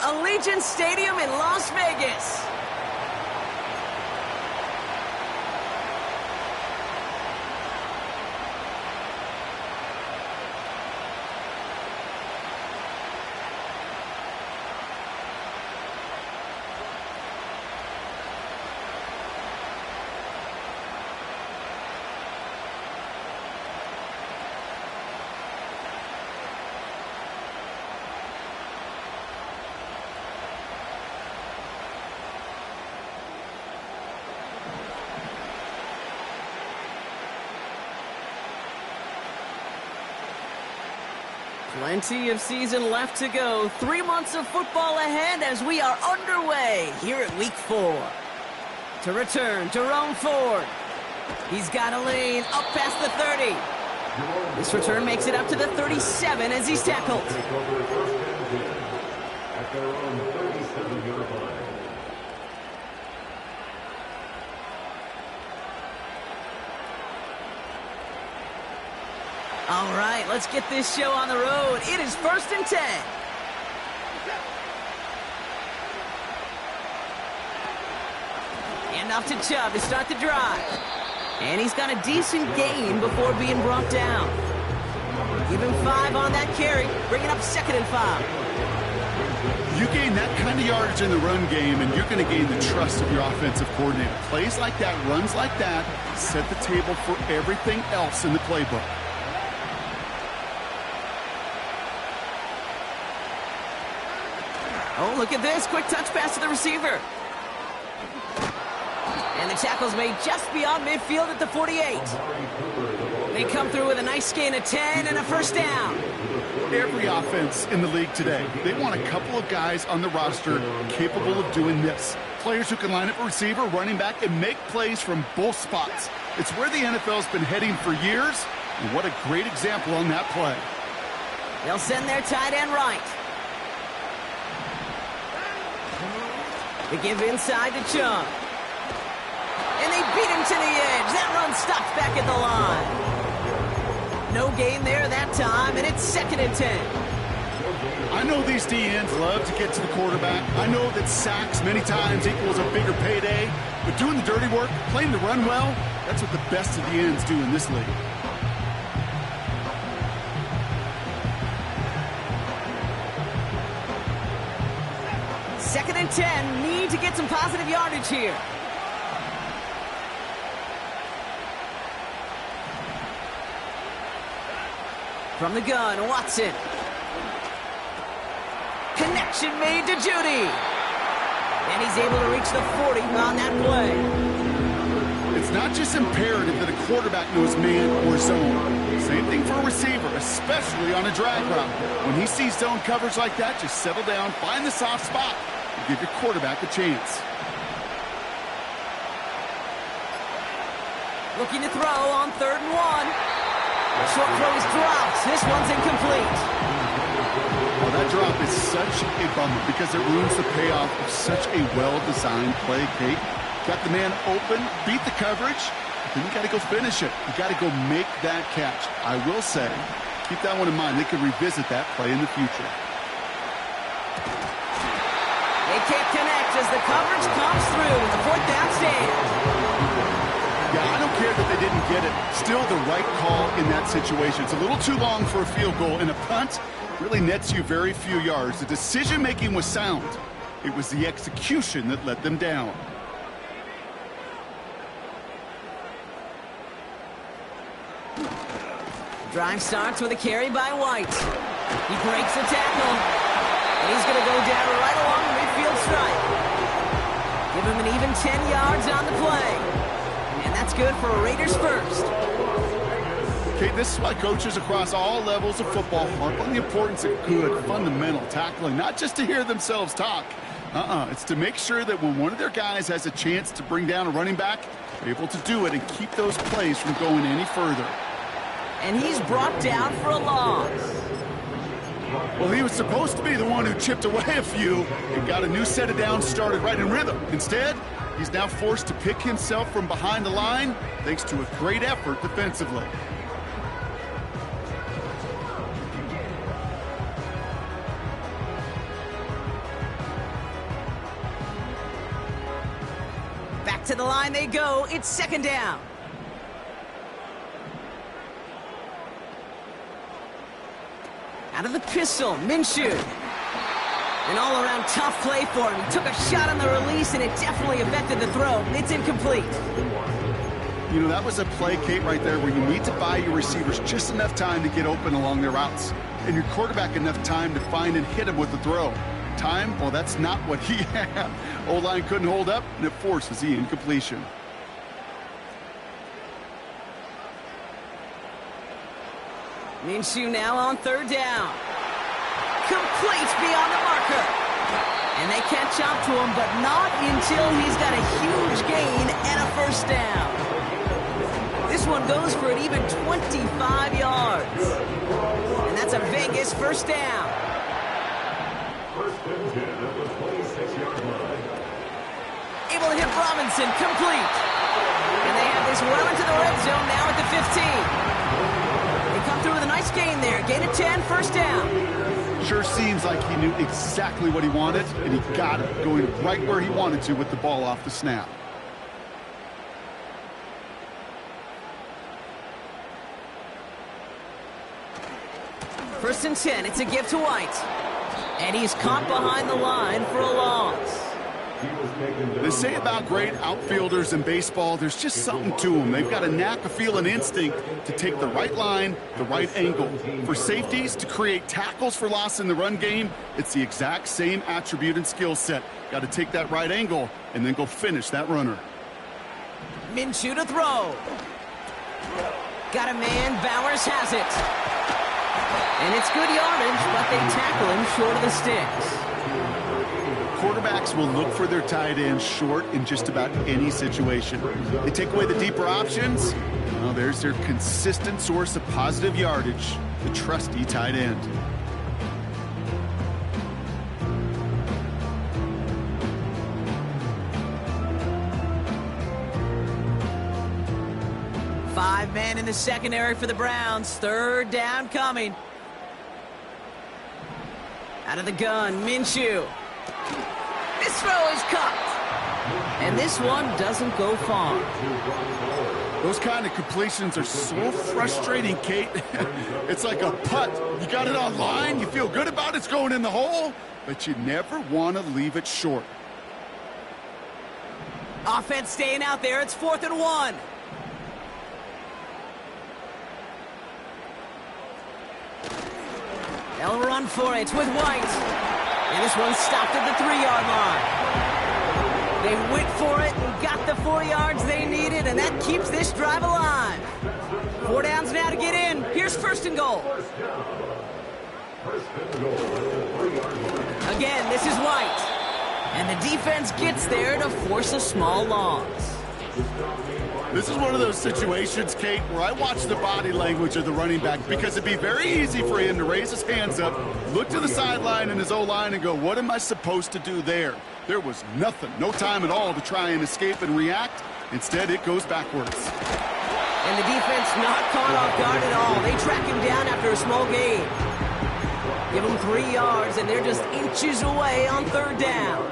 Allegiant Stadium in Las Vegas. Plenty of season left to go. 3 months of football ahead as we are underway here at Week 4. To return, Jerome Ford. He's got a lane up past the 30. This return makes it up to the 37 as he's tackled. At their own 37-yard line. All right, let's get this show on the road. It is 1st and 10. And off to Chubb to start the drive. And he's got a decent gain before being brought down. Give him 5 on that carry, bringing up 2nd and 5. You gain that kind of yardage in the run game, and you're going to gain the trust of your offensive coordinator. Plays like that, runs like that, set the table for everything else in the playbook. Oh, look at this. Quick touch pass to the receiver. And the tackle's made just beyond midfield at the 48. They come through with a nice gain of 10 and a 1st down. Every offense in the league today, they want a couple of guys on the roster capable of doing this. Players who can line up a receiver, running back, and make plays from both spots. It's where the NFL's been heading for years, and what a great example on that play. They'll send their tight end right. They give inside to Chubb. And they beat him to the edge. That run stopped back at the line. No gain there that time, and it's 2nd and 10. I know these DNs love to get to the quarterback. I know that sacks many times equals a bigger payday. But doing the dirty work, playing the run well, that's what the best of the ends do in this league. Second and 10, need to get some positive yardage here. From the gun, Watson. Connection made to Judy. And he's able to reach the 40 on that play. It's not just imperative that a quarterback knows man or zone. Same thing for a receiver, especially on a drag route. When he sees zone coverage like that, just settle down, find the soft spot, and give your quarterback a chance. Looking to throw on 3rd and 1. Short throw is dropped. This one's incomplete. Well, that drop is such a bummer because it ruins the payoff of such a well-designed play, Kate. Got the man open, beat the coverage, then you got to go finish it. You got to go make that catch. I will say, keep that one in mind. They could revisit that play in the future. They can't connect as the coverage comes through. The 4th down stand. Yeah, I don't care that they didn't get it. Still the right call in that situation. It's a little too long for a field goal, and a punt really nets you very few yards. The decision-making was sound. It was the execution that let them down. Drive starts with a carry by White. He breaks the tackle. And he's going to go down right along the midfield stripe. Give him an even 10 yards on the play. And that's good for a Raiders first. Okay, this is why coaches across all levels of football harp on the importance of good, fundamental tackling, not just to hear themselves talk. It's to make sure that when one of their guys has a chance to bring down a running back, they're able to do it and keep those plays from going any further. And he's brought down for a loss. Well, he was supposed to be the one who chipped away a few and got a new set of downs started right in rhythm. Instead, he's now forced to pick himself from behind the line thanks to a great effort defensively. To the line they go. It's second down. Out of the pistol, Minshew. An all-around tough play for him. He took a shot on the release, and it definitely affected the throw. It's incomplete. You know, that was a play, Kate, right there, where you need to buy your receivers just enough time to get open along their routes, and your quarterback enough time to find and hit him with the throw. Time, well, that's not what he had. O-line couldn't hold up, and it forces the incompletion. Minshew now on third down. Complete beyond the marker. And they catch up to him, but not until he's got a huge gain and a first down. This one goes for an even 25 yards. And that's a Vegas first down. First and 10 at the 26-yard line. Able to hit Robinson, complete. And they have this well into the red zone now at the 15. They come through with a nice gain there. Gain of 10, first down. Sure seems like he knew exactly what he wanted, and he got it, going right where he wanted to with the ball off the snap. First and 10, it's a give to White. And he's caught behind the line for a loss. They say about great outfielders in baseball, there's just something to them. They've got a knack, a feel, and instinct to take the right line, the right angle. For safeties, to create tackles for loss in the run game, it's the exact same attribute and skill set. Got to take that right angle and then go finish that runner. Minshew to throw. Got a man, Bowers has it. And it's good yardage, but they tackle him short of the sticks. Quarterbacks will look for their tight end short in just about any situation. They take away the deeper options. Well, there's their consistent source of positive yardage, the trusty tight end. Five men in the secondary for the Browns. Third down coming. Out of the gun, Minshew. This throw is cut. And this one doesn't go far. Those kind of completions are so frustrating, Kate. It's like a putt. You got it on line, you feel good about it's going in the hole, but you never want to leave it short. Offense staying out there. It's 4th and 1. They'll run for it with White. And this one stopped at the 3-yard line. They went for it and got the 4 yards they needed, and that keeps this drive alive. 4 downs now to get in. Here's first and goal. Again, this is White. And the defense gets there to force a small loss. This is one of those situations, Kate, where I watch the body language of the running back, because it'd be very easy for him to raise his hands up, look to the sideline in his O-line and go, what am I supposed to do there? There was nothing, no time at all to try and escape and react. Instead, it goes backwards. And the defense not caught off guard at all. They track him down after a small gain. Give him 3 yards, and they're just inches away on third down.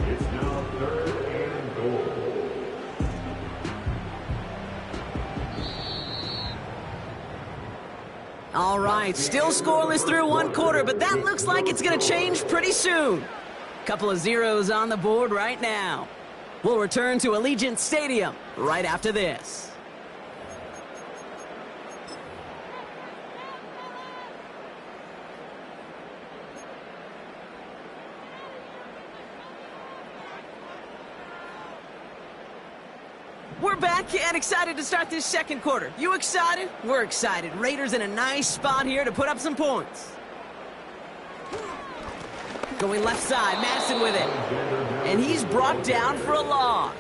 It's now 3rd and goal. All right, still scoreless through 1 quarter, but that looks like it's going to change pretty soon. Couple of zeros on the board right now. We'll return to Allegiant Stadium right after this. We're back and excited to start this second quarter. You excited? We're excited. Raiders in a nice spot here to put up some points. Going left side, Madison with it. And he's brought down for a loss.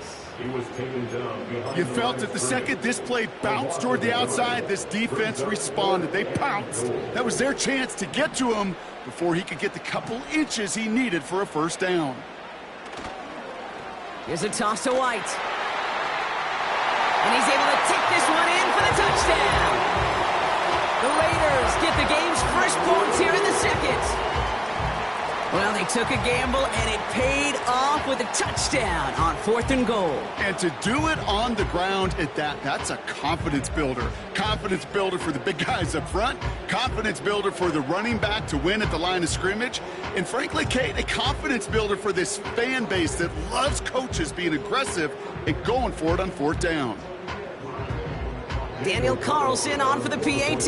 He was taken down behind. You felt it the second this play bounced toward the outside, this defense responded. They pounced. That was their chance to get to him before he could get the couple inches he needed for a first down. Here's a toss to White. And he's able to take this one in for the touchdown. The Raiders get the game's first points here in the second. Well, they took a gamble, and it paid off with a touchdown on 4th and goal. And to do it on the ground at that's a confidence builder. Confidence builder for the big guys up front. Confidence builder for the running back to win at the line of scrimmage. And frankly, Kate, a confidence builder for this fan base that loves coaches being aggressive and going for it on 4th down. Daniel Carlson on for the PAT.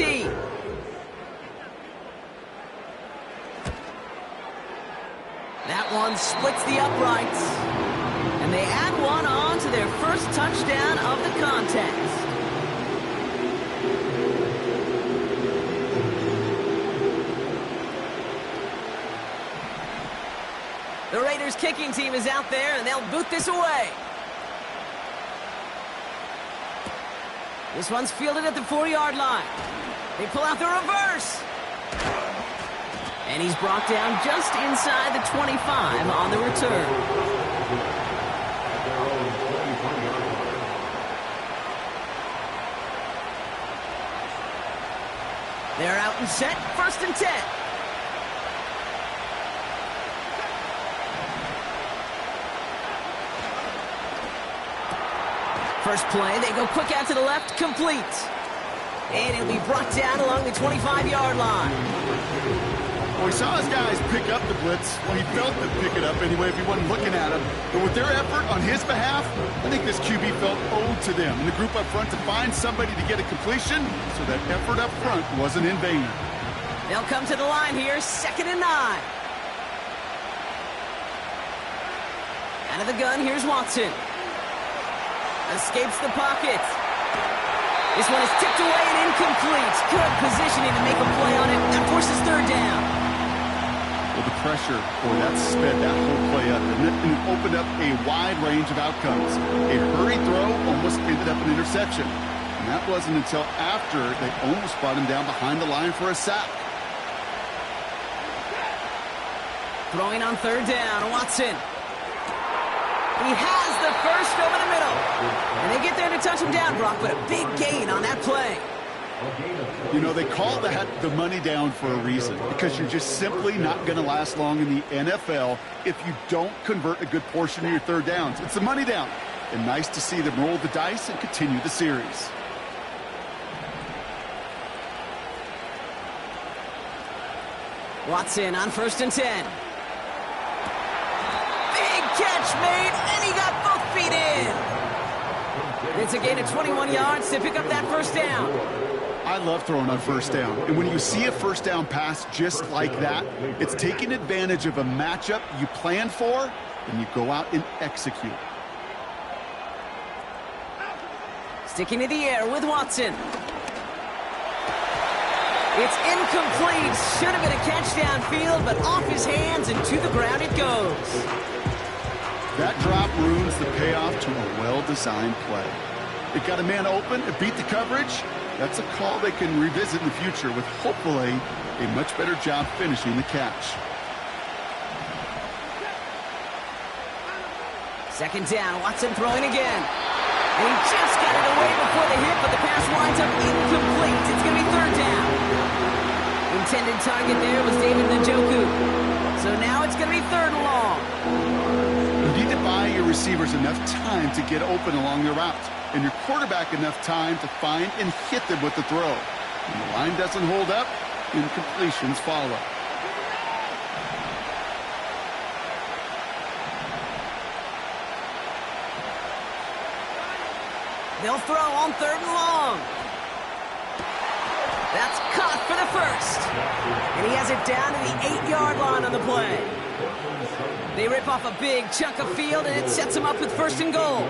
That one splits the uprights. And they add one on to their first touchdown of the contest. The Raiders kicking team is out there, and they'll boot this away. This one's fielded at the 4-yard line. They pull out the reverse. And he's brought down just inside the 25 on the return. They're out and set, 1st and 10. First play, they go quick out to the left, complete. And it'll be brought down along the 25-yard line. Well, we saw his guys pick up the blitz. Well, he felt them pick it up anyway if he wasn't looking at him. But with their effort on his behalf, I think this QB felt owed to them and the group up front to find somebody to get a completion, so that effort up front wasn't in vain. They'll come to the line here, 2nd and 9. Out of the gun, here's Watson. Escapes the pocket. This one is tipped away and incomplete. Good positioning to make a play on it. That forces 3rd down. Well, the pressure, boy, that sped that whole play up, and it opened up a wide range of outcomes. A hurried throw almost ended up an interception. And that wasn't until after they almost brought him down behind the line for a sack. Throwing on 3rd down, Watson. He has the first over the middle. And they get there to touch him down, Brock, but a big gain on that play. You know, they call that the money down for a reason, because you're just simply not going to last long in the NFL if you don't convert a good portion of your 3rd downs. It's the money down. And nice to see them roll the dice and continue the series. Watson on 1st and 10. Catch made, and he got both feet in. It's a gain of 21 yards to pick up that 1st down. I love throwing on 1st down. And when you see a 1st down pass just like that, it's taking advantage of a matchup you planned for, and you go out and execute. Sticking to the air with Watson. It's incomplete. Should have been a catch downfield, but off his hands and to the ground it goes. That drop ruins the payoff to a well-designed play. It got a man open, it beat the coverage. That's a call they can revisit in the future with hopefully a much better job finishing the catch. 2nd down, Watson throwing again. And he just got it away before the hit, but the pass winds up incomplete. It's going to be 3rd down. Intended target there was David Njoku. So now it's going to be 3rd and long. You need to buy your receivers enough time to get open along their route, and your quarterback enough time to find and hit them with the throw. When the line doesn't hold up, incompletions follow. They'll throw on 3rd and long. That's caught for the 1st. And he has it down to the 8-yard line on the play. They rip off a big chunk of field, and it sets them up with 1st and goal.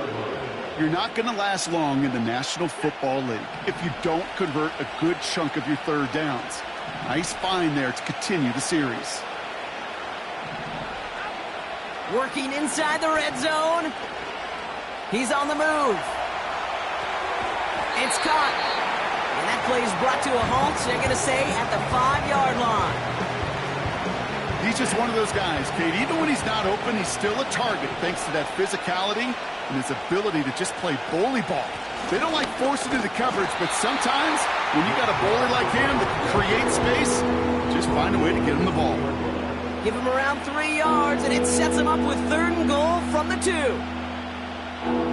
You're not going to last long in the National Football League if you don't convert a good chunk of your 3rd downs. Nice find there to continue the series. Working inside the red zone. He's on the move. It's caught. And that play is brought to a halt, so they're going to say at the 5-yard line. He's just one of those guys, Kate. Even when he's not open, he's still a target thanks to that physicality and his ability to just play bully ball. They don't like forcing into coverage, but sometimes when you got a bully like him that can create space, just find a way to get him the ball. Give him around 3 yards, and it sets him up with 3rd and goal from the 2.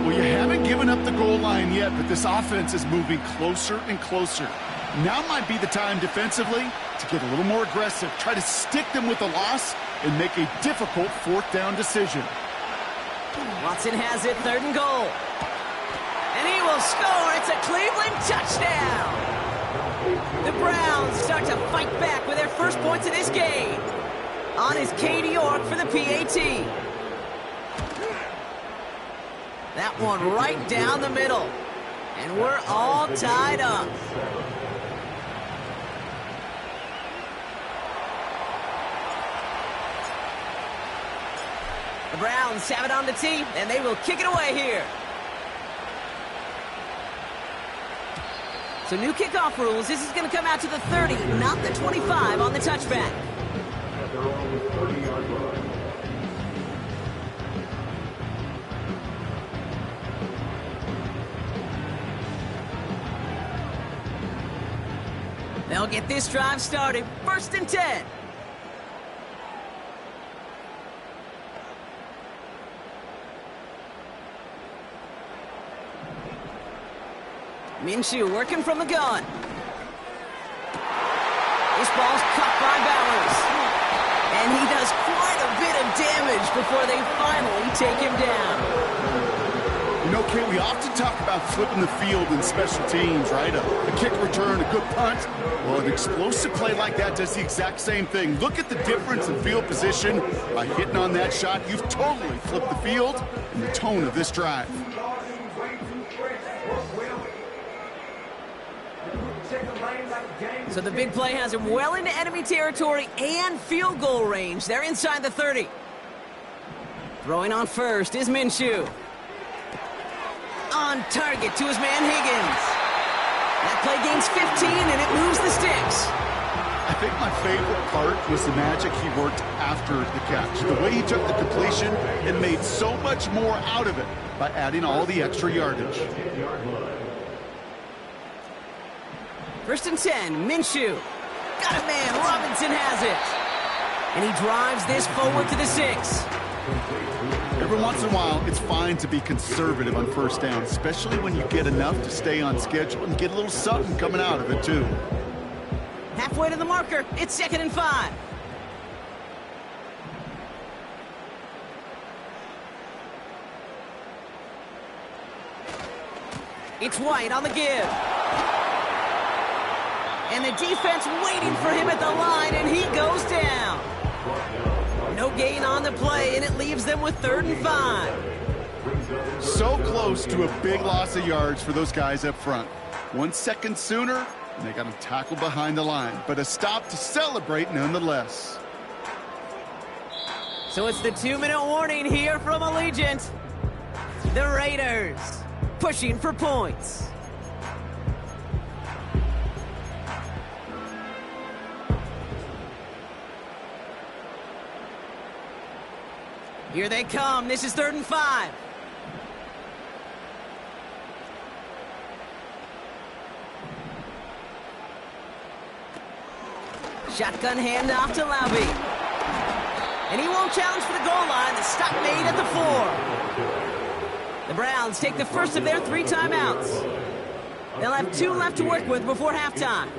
Well, you haven't given up the goal line yet, but this offense is moving closer and closer. Now might be the time defensively to get a little more aggressive, try to stick them with the loss, and make a difficult 4th down decision. Watson has it, 3rd and goal. And he will score. It's a Cleveland touchdown. The Browns start to fight back with their first points of this game. On is Katie York for the PAT. That one right down the middle. And we're all tied up. The Browns have it on the tee, and they will kick it away here. So new kickoff rules. This is going to come out to the 30, not the 25 on the touchback. At their own 30-yard line. They'll get this drive started. 1st and 10. Minshew working from the gun. This ball's caught by Bowers. And he does quite a bit of damage before they finally take him down. You know, Kate, we often talk about flipping the field in special teams, right? A kick return, a good punt. Well, an explosive play like that does the exact same thing. Look at the difference in field position. By hitting on that shot, you've totally flipped the field and the tone of this drive. So the big play has him well into enemy territory and field goal range. They're inside the 30. Throwing on first is Minshew. On target to his man Higgins. That play gains 15 and it moves the sticks. I think my favorite part was the magic he worked after the catch. The way he took the completion and made so much more out of it by adding all the extra yardage. 1st and 10, Minshew. Got a man, Robinson has it. And he drives this forward to the 6. Every once in a while, it's fine to be conservative on 1st down, especially when you get enough to stay on schedule and get a little something coming out of it, too. Halfway to the marker, it's 2nd and 5. It's White on the give. And the defense waiting for him at the line, and he goes down. No gain on the play, and it leaves them with 3rd and 5. So close to a big loss of yards for those guys up front. 1 second sooner, and they got to tackle behind the line. But a stop to celebrate nonetheless. So it's the 2-minute warning here from Allegiant. The Raiders pushing for points. Here they come. This is 3rd and 5. Shotgun handoff to Laube. And he won't challenge for the goal line. The stop made at the 4. The Browns take the first of their 3 timeouts. They'll have 2 left to work with before halftime.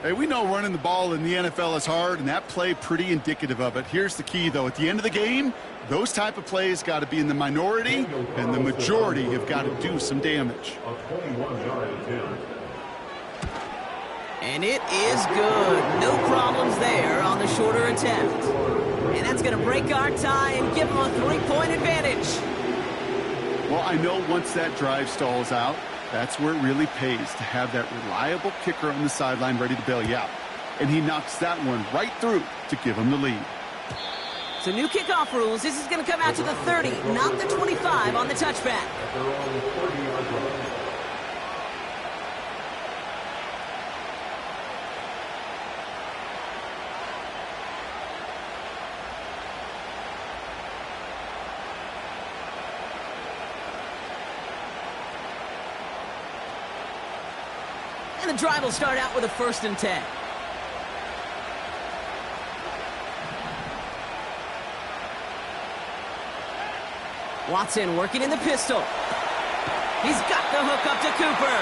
Hey, we know running the ball in the NFL is hard, and that play pretty indicative of it. Here's the key, though. At the end of the game, those type of plays got to be in the minority, and the majority have got to do some damage. A 21-yard attempt. And it is good. No problems there on the shorter attempt. And that's going to break our tie and give them a 3-point advantage. Well, I know once that drive stalls out, that's where it really pays to have that reliable kicker on the sideline ready to bail you out. And he knocks that one right through to give him the lead. So new kickoff rules. This is going to come out to the 30, not the 25 on the touchback. At their own 30-yard line. And the drive will start out with a 1st and 10. Watson working in the pistol. He's got the hook up to Cooper.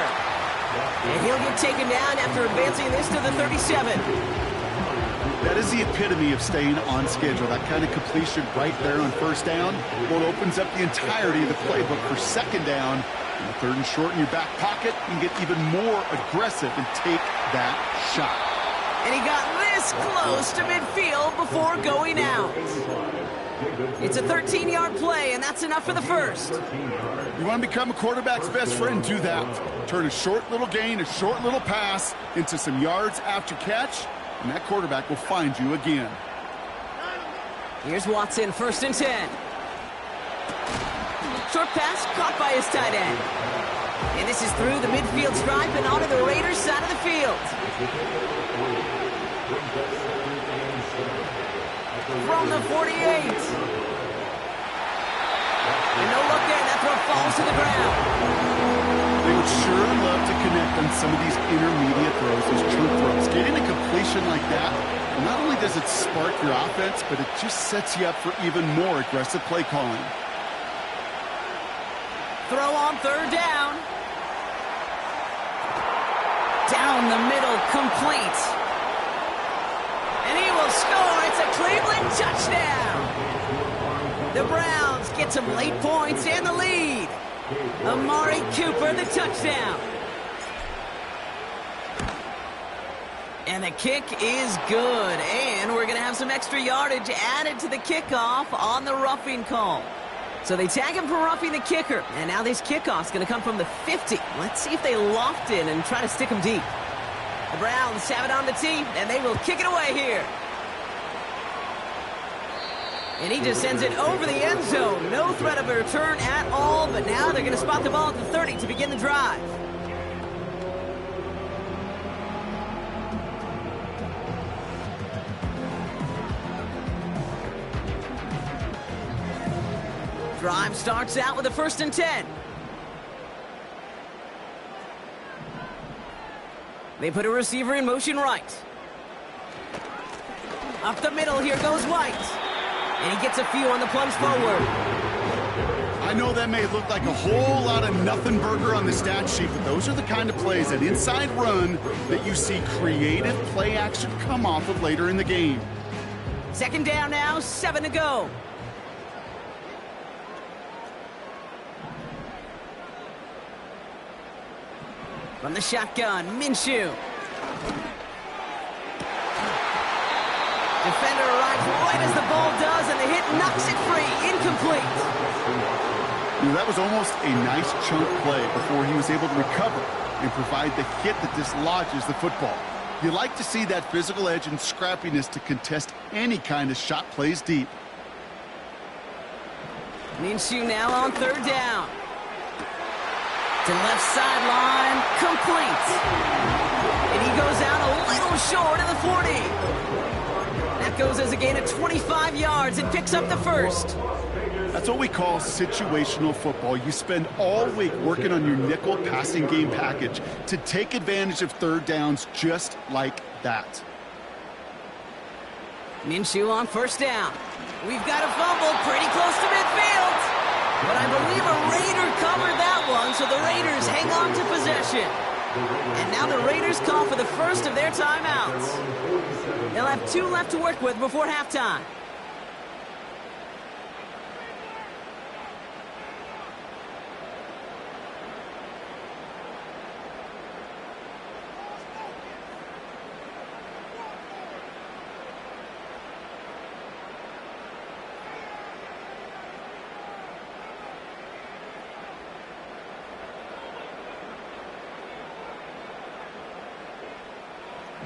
And he'll get taken down after advancing this to the 37. That is the epitome of staying on schedule. That kind of completion right there on first down. Well, it opens up the entirety of the playbook for second down. And third and short in your back pocket, you can get even more aggressive and take that shot. And he got this close to midfield before going out. It's a 13-yard play, and that's enough for the first. You want to become a quarterback's best friend, do that. Turn a short little gain, a short little pass into some yards after catch, and that quarterback will find you again. Here's Watson, 1st and 10. Short pass caught by his tight end. And this is through the midfield stripe and onto the Raiders' side of the field. From the 48. And no look in, that throw falls to the ground. They would sure love to connect on some of these intermediate throws, those true throws. Getting a completion like that, not only does it spark your offense, but it just sets you up for even more aggressive play calling. Throw on 3rd down. Down the middle, complete. And he will score. It's a Cleveland touchdown. The Browns get some late points and the lead. Amari Cooper, the touchdown. And the kick is good. And we're going to have some extra yardage added to the kickoff on the roughing call. So they tag him for roughing the kicker. And now this kickoff's going to come from the 50. Let's see if they loft in and try to stick him deep. The Browns have it on the tee, and they will kick it away here. And he just sends it over the end zone. No threat of a return at all, but now they're going to spot the ball at the 30 to begin the drive. Drive starts out with a 1st and 10. They put a receiver in motion right. Up the middle, here goes White. And he gets a few on the plunge forward. I know that may look like a whole lot of nothing burger on the stat sheet, but those are the kind of plays, that inside run, that you see creative play action come off of later in the game. 2nd down now, 7 to go. From the shotgun, Minshew. Defender arrives right as the ball does, and the hit knocks it free. Incomplete. That was almost a nice chunk play before he was able to recover and provide the hit that dislodges the football. You like to see that physical edge and scrappiness to contest any kind of shot plays deep. Minshew now on 3rd down. To left sideline, complete. And he goes out a little short of the 40. That goes as a gain of 25 yards and picks up the first. That's what we call situational football. You spend all week working on your nickel passing game package to take advantage of 3rd downs just like that. Minshew on 1st down. We've got a fumble pretty close to midfield. But I believe a Raider covered that one, so the Raiders hang on to possession. And now the Raiders call for the first of their timeouts. They'll have 2 left to work with before halftime.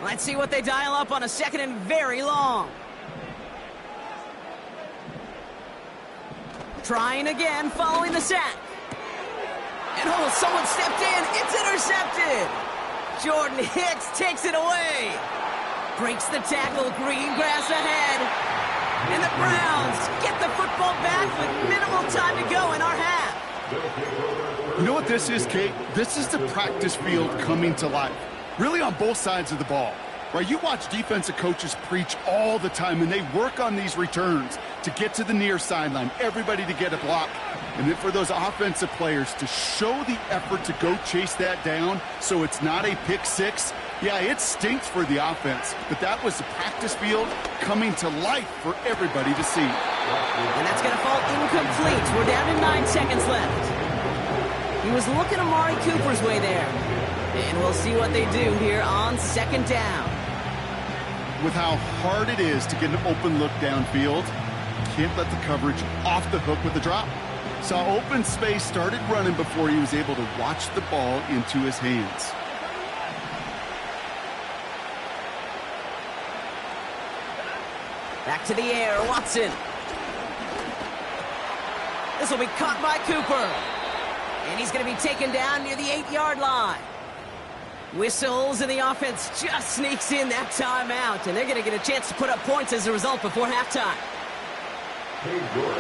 Let's see what they dial up on a 2nd and very long. Trying again, following the sack. And oh, someone stepped in. It's intercepted. Jordan Hicks takes it away. Breaks the tackle, green grass ahead. And the Browns get the football back with minimal time to go in our half. You know what this is, Kate? This is the practice field coming to life. Really on both sides of the ball. Right, you watch defensive coaches preach all the time, and they work on these returns to get to the near sideline, everybody to get a block. And then for those offensive players to show the effort to go chase that down so it's not a pick six, yeah, it stinks for the offense, but that was the practice field coming to life for everybody to see. And that's going to fall incomplete. We're down to 9 seconds left. He was looking Amari Cooper's way there. And we'll see what they do here on second down. With how hard it is to get an open look downfield, can't let the coverage off the hook with the drop. Saw open space, started running before he was able to watch the ball into his hands. Back to the air, Watson. This will be caught by Cooper. And he's going to be taken down near the 8-yard line. Whistles, and the offense just sneaks in that timeout. And they're going to get a chance to put up points as a result before halftime.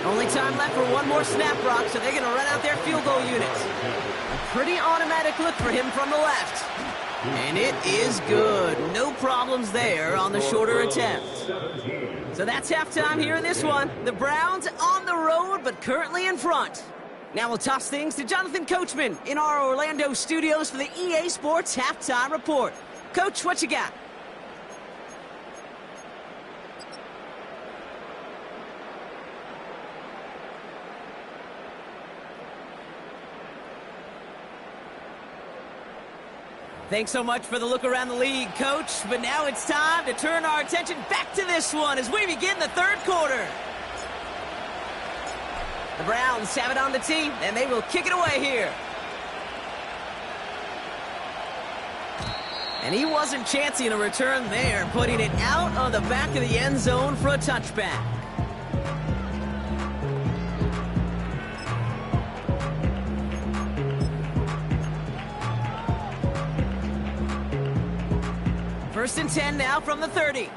Only time left for one more snap, Brock, so they're going to run out their field goal unit. A pretty automatic look for him from the left. And it is good. No problems there on the shorter attempt. So that's halftime here in this one. The Browns on the road, but currently in front. Now we'll toss things to Jonathan Coachman in our Orlando studios for the EA Sports Halftime Report. Coach, what you got? Thanks so much for the look around the league, Coach. But now it's time to turn our attention back to this one as we begin the third quarter. The Browns have it on the tee, and they will kick it away here. And he wasn't chancing a return there, putting it out of the back of the end zone for a touchback. First and 10 now from the 30.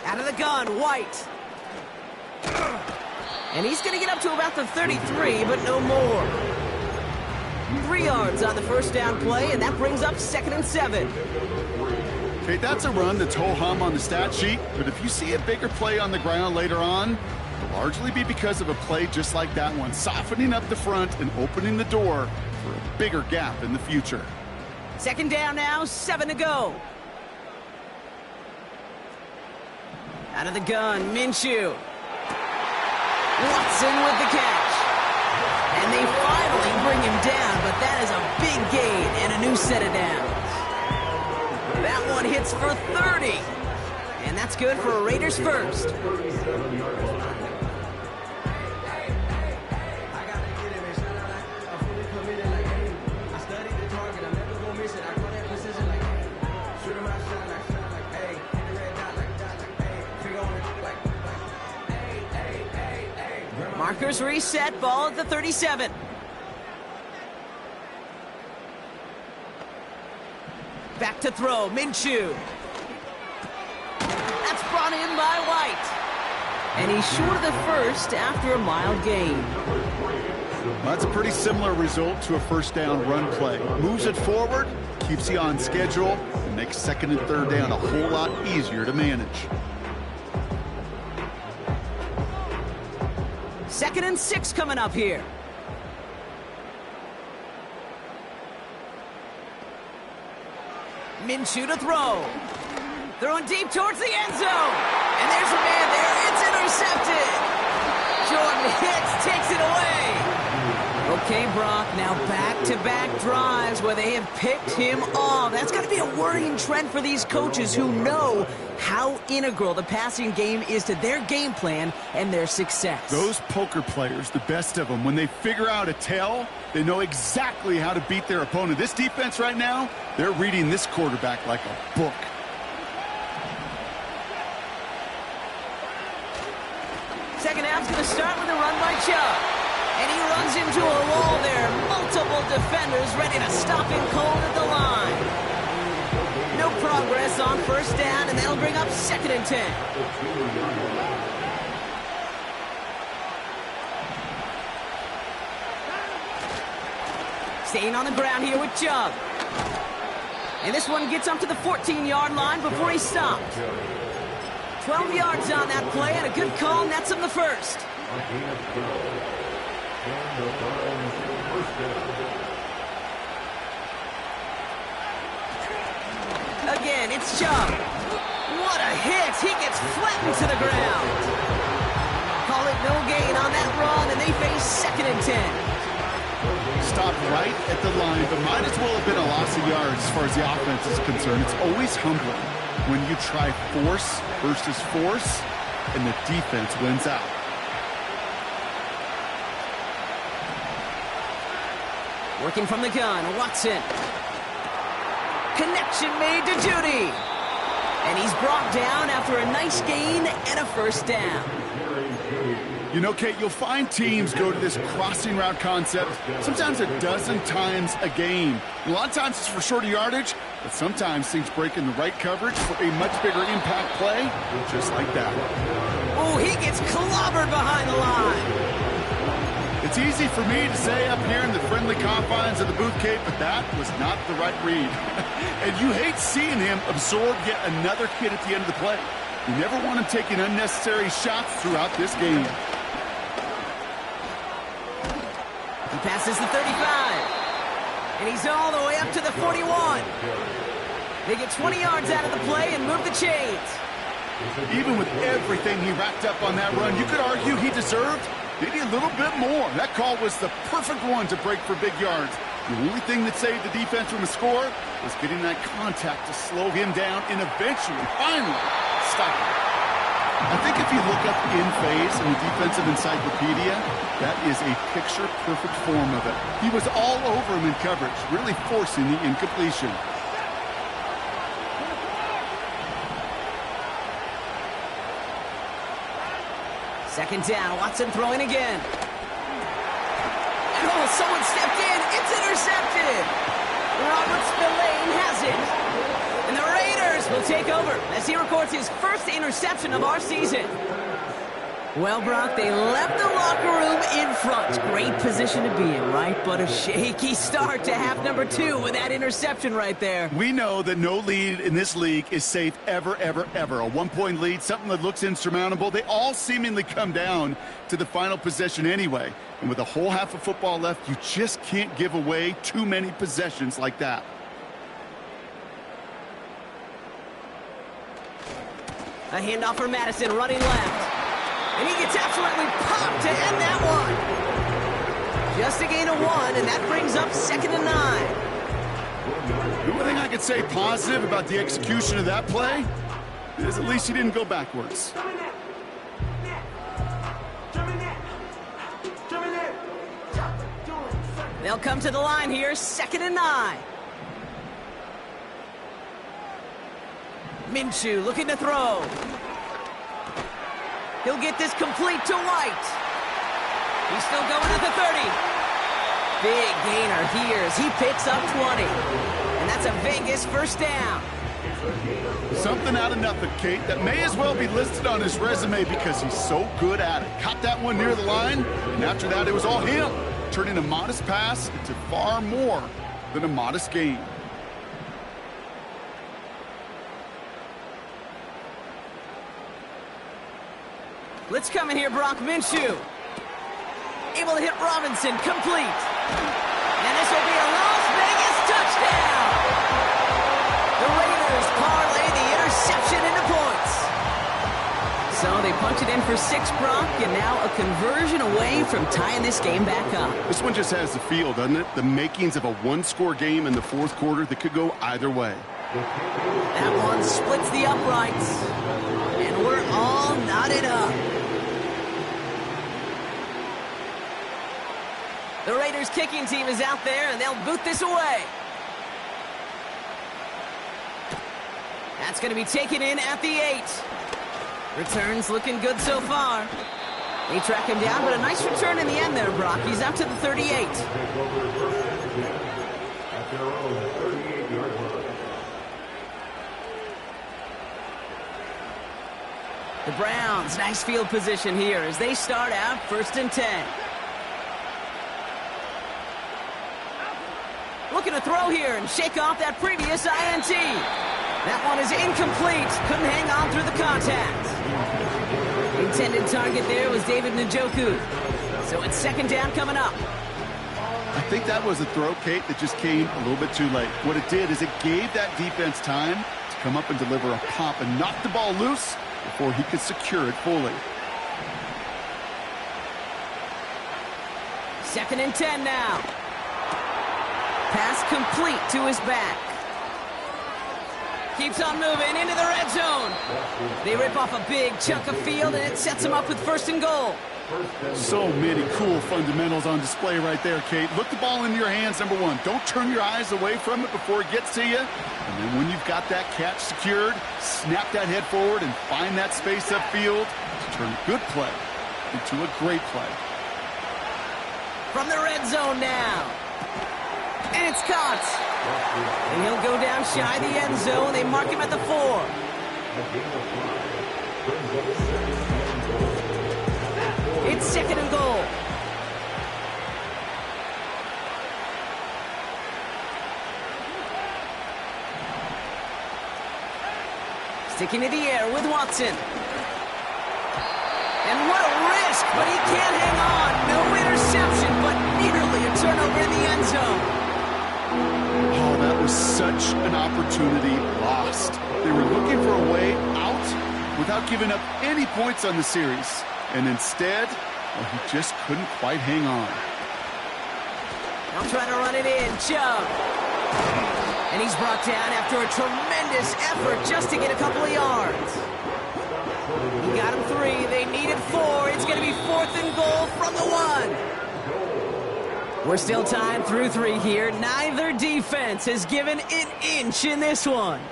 Out of the gun, White. And he's going to get up to about the 33, but no more. 3 yards on the first down play, and that brings up 2nd and 7. Okay, that's a run that's ho-hum on the stat sheet, but if you see a bigger play on the ground later on, it'll largely be because of a play just like that one, softening up the front and opening the door for a bigger gap in the future. 2nd down now, 7 to go. Out of the gun, Minshew. Watson with the catch. And they finally bring him down, but that is a big gain and a new set of downs. That one hits for 30. And that's good for a Raiders first. Markers reset, ball at the 37. Back to throw, Minshew. That's brought in by White. And he's short of the first after a mild gain. Well, that's a pretty similar result to a first down run play. Moves it forward, keeps you on schedule, and makes 2nd and 3rd down a whole lot easier to manage. 2nd and 6 coming up here. Minshew to throw. Throwing deep towards the end zone. And there's a man there. It's intercepted. Jordan Hicks takes it away. Okay, Brock, now back-to-back drives where they have picked him off. That's got to be a worrying trend for these coaches who know how integral the passing game is to their game plan and their success. Those poker players, the best of them, when they figure out a tell, they know exactly how to beat their opponent. This defense right now, they're reading this quarterback like a book. Second half's going to start with a run by Chubb. And he runs into a wall there. Multiple defenders ready to stop him cold at the line. No progress on first down, and that'll bring up 2nd and 10. Staying on the ground here with Chubb. And this one gets up to the 14-yard line before he's stopped. 12 yards on that play, and a good call nets him the first. Again, it's Chubb. What a hit! He gets flattened to the ground. Call it no gain on that run, and they face 2nd and 10. Stopped right at the line, but might as well have been a loss of yards as far as the offense is concerned. It's always humbling when you try force versus force, and the defense wins out. Working from the gun, Watson. Connection made to Judy. And he's brought down after a nice gain and a first down. You know, Kate, you'll find teams go to this crossing route concept sometimes a dozen times a game. A lot of times it's for shorter yardage, but sometimes things break in the right coverage for a much bigger impact play, just like that. Oh, he gets clobbered behind the line. It's easy for me to say up here in the friendly confines of the booth, Kate, but that was not the right read. And you hate seeing him absorb yet another hit at the end of the play. You never want him taking unnecessary shots throughout this game. He passes the 35. And he's all the way up to the 41. They get 20 yards out of the play and move the chains. Even with everything he racked up on that run, you could argue he deserved maybe a little bit more. That call was the perfect one to break for big yards. The only thing that saved the defense from a score was getting that contact to slow him down and eventually, finally, stop him. I think if you look up in phase in the defensive encyclopedia, that is a picture-perfect form of it. He was all over him in coverage, really forcing the incompletion. Second down, Watson throwing again. Oh, someone stepped in. It's intercepted. Robert Spillane has it. And the Raiders will take over as he records his first interception of our season. Well, Brock, they left the locker room in front. Great position to be in, right? But a shaky start to half number 2 with that interception right there. We know that no lead in this league is safe ever, ever, ever. A one-point lead, something that looks insurmountable. They all seemingly come down to the final possession anyway. And with a whole half of football left, you just can't give away too many possessions like that. A handoff for Madison running left. And he gets absolutely popped to end that one. Just a gain of 1, and that brings up 2nd and 9. The only thing I could say positive about the execution of that play is at least he didn't go backwards. They'll come to the line here, 2nd and 9. Minshew looking to throw. He'll get this complete to White. He's still going at the 30. Big gainer here as he picks up 20. And that's a Vegas first down. Something out of nothing, Kate, that may as well be listed on his resume because he's so good at it. Caught that one near the line, and after that it was all him, turning a modest pass into far more than a modest gain. Let's come in here, Brock Minshew. Able to hit Robinson, complete. And this will be a Las Vegas touchdown. The Raiders parlay the interception into points. So they punch it in for 6, Brock, and now a conversion away from tying this game back up. This one just has the feel, doesn't it? The makings of a one-score game in the fourth quarter that could go either way. That one splits the uprights. And we're all knotted up. The Raiders kicking team is out there, and they'll boot this away. That's going to be taken in at the 8. Returns looking good so far. They track him down, but a nice return in the end there, Brock. He's out to the 38. The Browns, nice field position here as they start out 1st and 10. Looking to throw here and shake off that previous INT. That one is incomplete. Couldn't hang on through the contact. intended target there was David Njoku. So it's second down coming up. I think that was a throw, Kate, that just came a little bit too late. What it did is it gave that defense time to come up and deliver a pop and knock the ball loose before he could secure it fully. Second and 10 now. Pass complete to his back. Keeps on moving into the red zone. They rip off a big chunk of field, and it sets them up with first and goal. So many cool fundamentals on display right there, Kate. Look the ball into your hands, number one. Don't turn your eyes away from it before it gets to you. And then when you've got that catch secured, snap that head forward and find that space upfield to turn a good play into a great play. From the red zone now. And it's caught. And he'll go down shy of the end zone. They mark him at the 4. It's second and goal. Sticking to the air with Watson. And what a risk, but he can't hang on. No interception, but nearly a turnover in the end zone. Oh, that was such an opportunity lost. They were looking for a way out without giving up any points on the series. And instead, well, he just couldn't quite hang on. Now trying to run it in, Chubb. And he's brought down after a tremendous effort just to get a couple of yards. He got him 3. They needed 4. It's going to be fourth and goal from the 1. We're still tying through 3 here. Neither defense has given an inch in this one.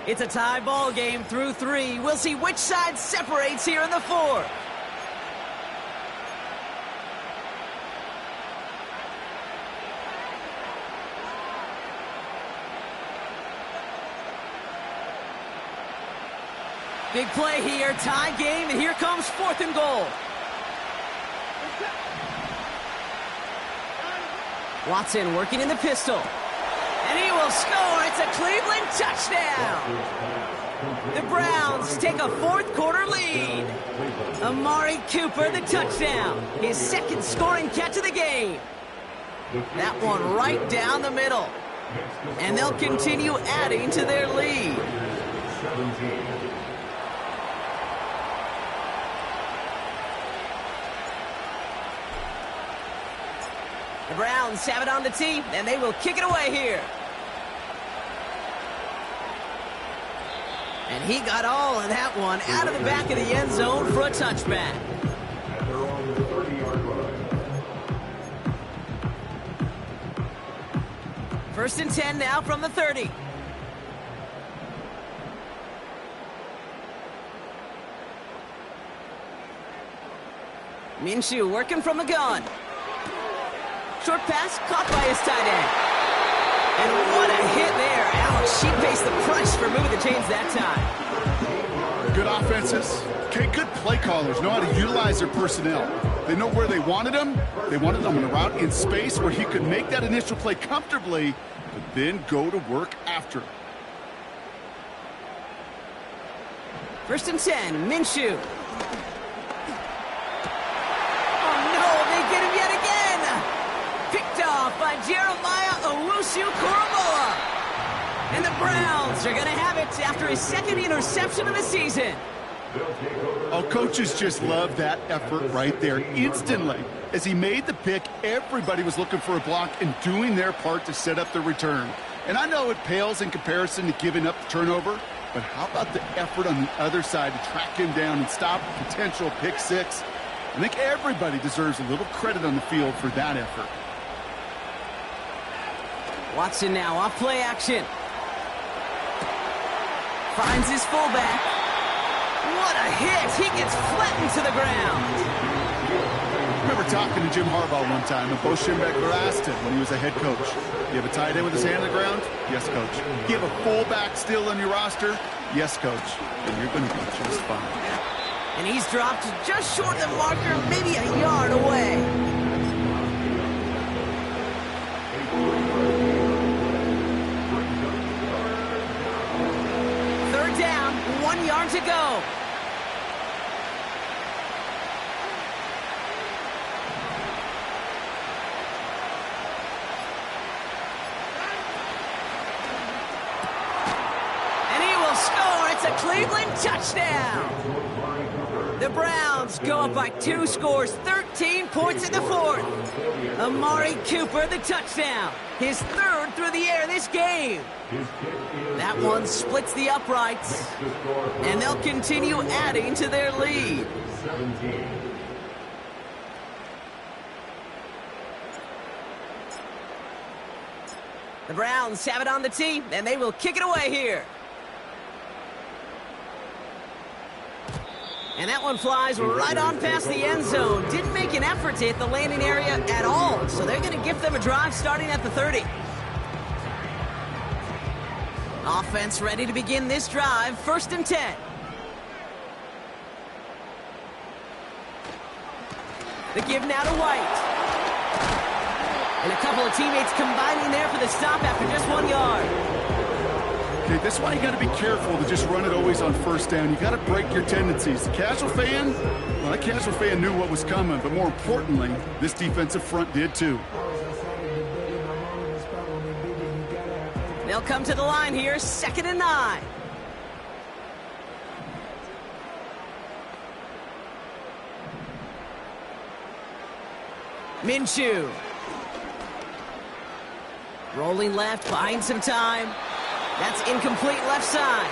It's a tie ball game through 3. We'll see which side separates here in the 4th. Big play here, tie game, and here comes fourth and goal. Watson working in the pistol. And he will score. It's a Cleveland touchdown. The Browns take a fourth quarter lead. Amari Cooper, the touchdown. His second scoring catch of the game. That one right down the middle. And they'll continue adding to their lead. The Browns have it on the tee, and they will kick it away here. And he got all of that one out of the back of the end zone for a touchback. And they're on the 30-yard line. First and 10 now from the 30. Minshew working from the gun. Short pass caught by his tight end. And what a hit there. Ouch, she faced the price for moving the chains that time. Good offenses. Okay, good play callers know how to utilize their personnel. They know where they wanted them. They wanted them in a route in space where he could make that initial play comfortably, but then go to work after. First and 10, Minshew. Oh no, they get him yet again. Picked off by Jeremiah Owusu-Koramoah. And the Browns are going to have it after his second interception of the season. Oh, coaches just love that effort right there. Instantly, as he made the pick, everybody was looking for a block and doing their part to set up the return. And I know it pales in comparison to giving up the turnover, but how about the effort on the other side to track him down and stop a potential pick six? I think everybody deserves a little credit on the field for that effort. Watson now off play action. Finds his fullback. What a hit! He gets flattened to the ground. I remember talking to Jim Harbaugh one time, and Bo Schembechler asked him when he was a head coach, you have a tight end with his hand on the ground? Yes, coach. You have a fullback still on your roster? Yes, coach. And you're going to be just fine. And he's dropped just short of the marker, maybe a yard away. Third down, 1 yard to go. Cleveland touchdown. The Browns go up by 2 scores, 13 points in the fourth. Amari Cooper, the touchdown. His 3rd through the air this game. That one splits the uprights. And they'll continue adding to their lead. 17. The Browns have it on the tee, and they will kick it away here. And that one flies right on past the end zone. Didn't make an effort to hit the landing area at all, so they're going to give them a drive starting at the 30. Offense ready to begin this drive, 1st and 10. The give now to White. And a couple of teammates combining there for the stop after just 1 yard. Okay, this is why you got to be careful to just run it always on 1st down. You got to break your tendencies. The casual fan, well, that casual fan knew what was coming, but more importantly, this defensive front did too. They'll come to the line here, 2nd and 9. Minshew. Rolling left, buying some time. That's incomplete left side.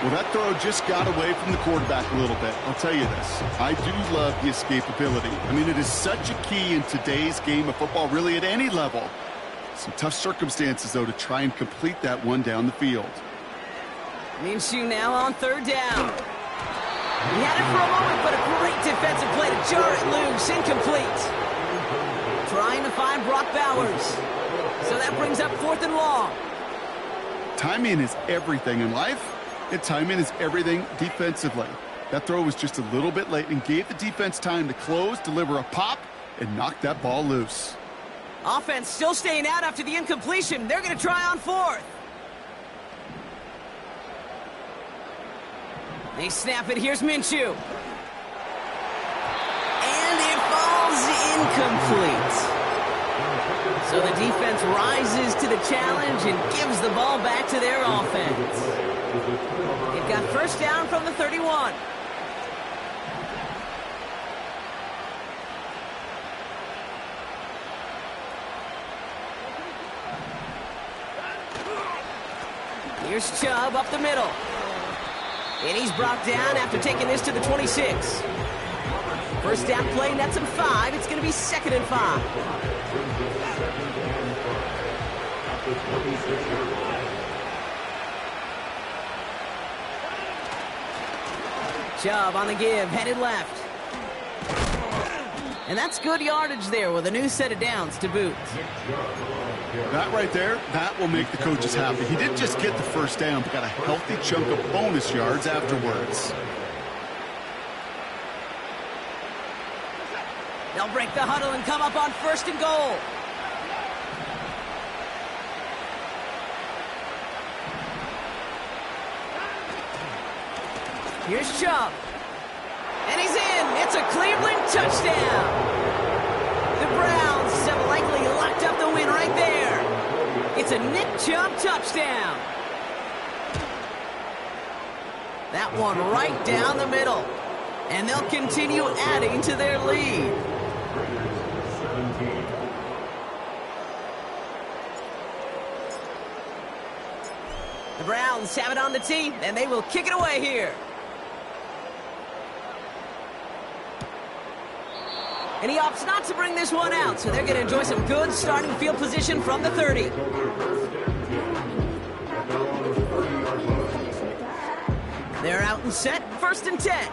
Well, that throw just got away from the quarterback a little bit. I'll tell you this. I do love the escapability. I mean, it is such a key in today's game of football, really at any level. Some tough circumstances, though, to try and complete that one down the field. Minshew now on 3rd down. He had it for a moment, but a great defensive play to jar it loose. Incomplete. Trying to find Brock Bowers. So that brings up 4th and long. Timing is everything in life, and timing is everything defensively. That throw was just a little bit late and gave the defense time to close, deliver a pop, and knock that ball loose. Offense still staying out after the incompletion. They're going to try on 4th. They snap it. Here's Minshew. And it falls incomplete. So the defense rises to the challenge and gives the ball back to their offense. It got 1st down from the 31. Here's Chubb up the middle. And he's brought down after taking this to the 26. 1st down play, nets him 5. It's going to be 2nd and 5. Chubb on the give, headed left. And that's good yardage there with a new set of downs to boot. That right there, that will make the coaches happy. He didn't just get the 1st down, but got a healthy chunk of bonus yards afterwards. They'll break the huddle and come up on 1st and goal. Here's Chubb. And he's in. It's a Cleveland touchdown. The Browns have likely locked up the win right there. It's a Nick Chubb touchdown. That one right down the middle. And they'll continue adding to their lead. The Browns have it on the tee, and they will kick it away here. And he opts not to bring this one out, so they're going to enjoy some good starting field position from the 30. They're out and set, 1st and 10.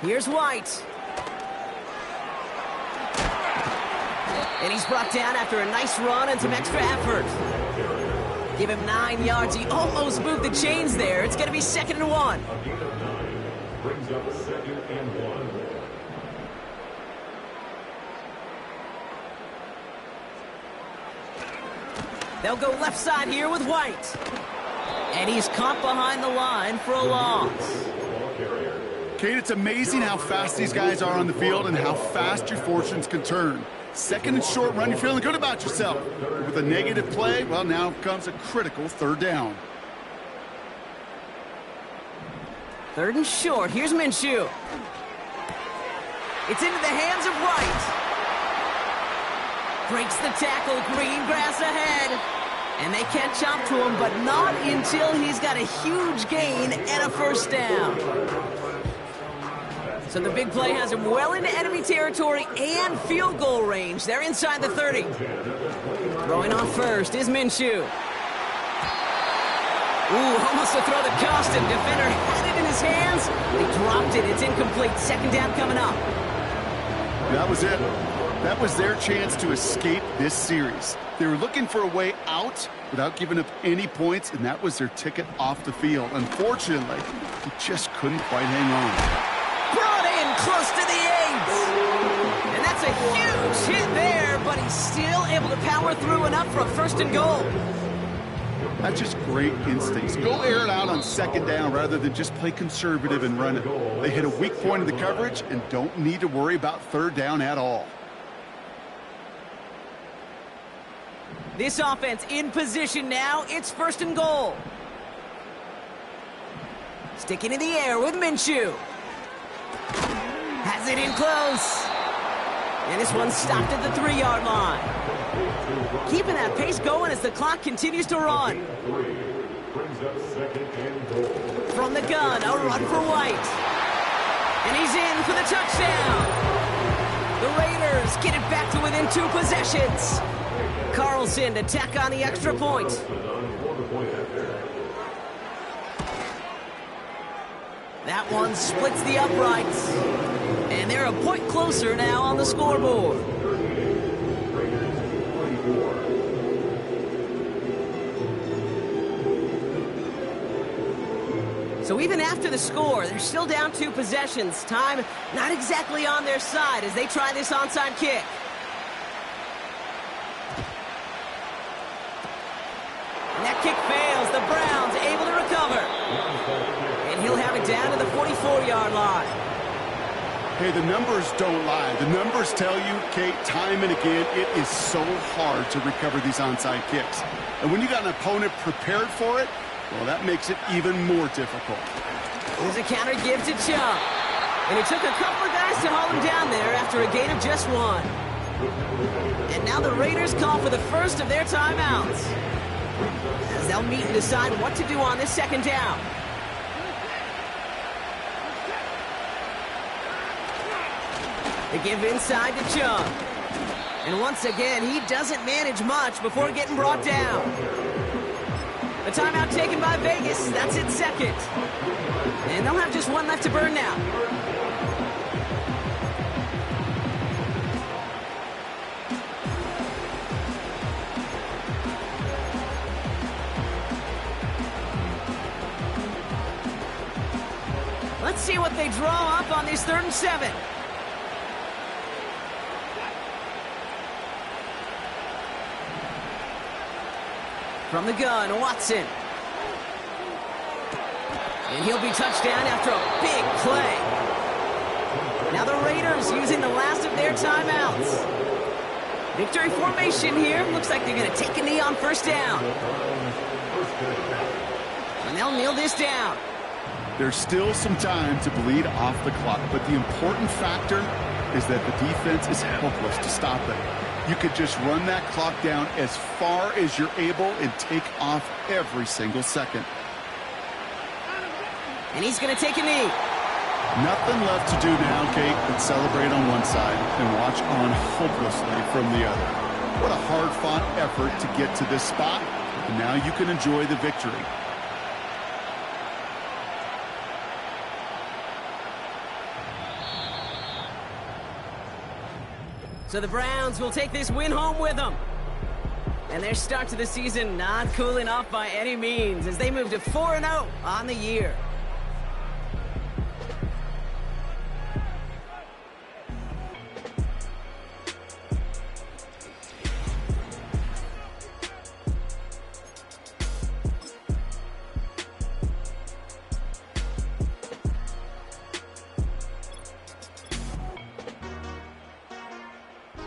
Here's White. And he's brought down after a nice run and some extra effort. Give him 9 yards. He almost moved the chains there. It's going to be 2nd and 1. Brings up 2nd and 1. They'll go left side here with White. And he's caught behind the line for a loss. Kate, it's amazing how fast these guys are on the field and how fast your fortunes can turn. Second and short run, you're feeling good about yourself. But with a negative play, well, now comes a critical third down. Third and short. Here's Minshew. It's into the hands of Wright. Breaks the tackle. Green grass ahead. And they catch up to him, but not until he's got a huge gain and a first down. So the big play has him well into enemy territory and field goal range. They're inside the 30. Throwing on first is Minshew. Ooh, almost to throw the custom. Defender had it in his hands. He dropped it. It's incomplete. Second down coming up. That was it. That was their chance to escape this series. They were looking for a way out without giving up any points, and that was their ticket off the field. Unfortunately, he just couldn't quite hang on. Brought in close to the 8. And that's a huge hit there, but he's still able to power through enough for a first and goal. That's just great instincts. Go air it out on second down rather than just play conservative and run it. They hit a weak point in the coverage and don't need to worry about third down at all. This offense in position now. It's first and goal. Sticking in the air with Minshew. Has it in close. And this one stopped at the 3-yard line. Keeping that pace going as the clock continues to run. From the gun, a run for White. And he's in for the touchdown. The Raiders get it back to within 2 possessions. Carlson to tack on the extra point. That one splits the uprights. And they're a point closer now on the scoreboard. So even after the score, they're still down 2 possessions. Time not exactly on their side as they try this onside kick. And that kick fails. The Browns able to recover. And he'll have it down to the 44-yard line. Hey, the numbers don't lie. The numbers tell you, Kate, time and again, it is so hard to recover these onside kicks. And when you got an opponent prepared for it, well, that makes it even more difficult. There's a counter give to Chubb. And it took a couple of guys to haul him down there after a gain of just 1. And now the Raiders call for the first of their timeouts, as they'll meet and decide what to do on this second down. They give inside to Chubb. And once again, he doesn't manage much before getting brought down. A timeout taken by Vegas. That's its second. And they'll have just 1 left to burn now. Let's see what they draw up on this 3rd and 7. From the gun, Watson. And he'll be touchdown after a big play. Now the Raiders using the last of their timeouts. Victory formation here. Looks like they're going to take a knee on first down. And they'll kneel this down. There's still some time to bleed off the clock, but the important factor is that the defense is helpless to stop it. You could just run that clock down as far as you're able and take off every single second. And he's going to take a knee. Nothing left to do now, Kate, but celebrate on one side and watch on hopelessly from the other. What a hard-fought effort to get to this spot, and now you can enjoy the victory. So the Browns will take this win home with them. And their start to the season not cooling off by any means as they move to 4-0 on the year.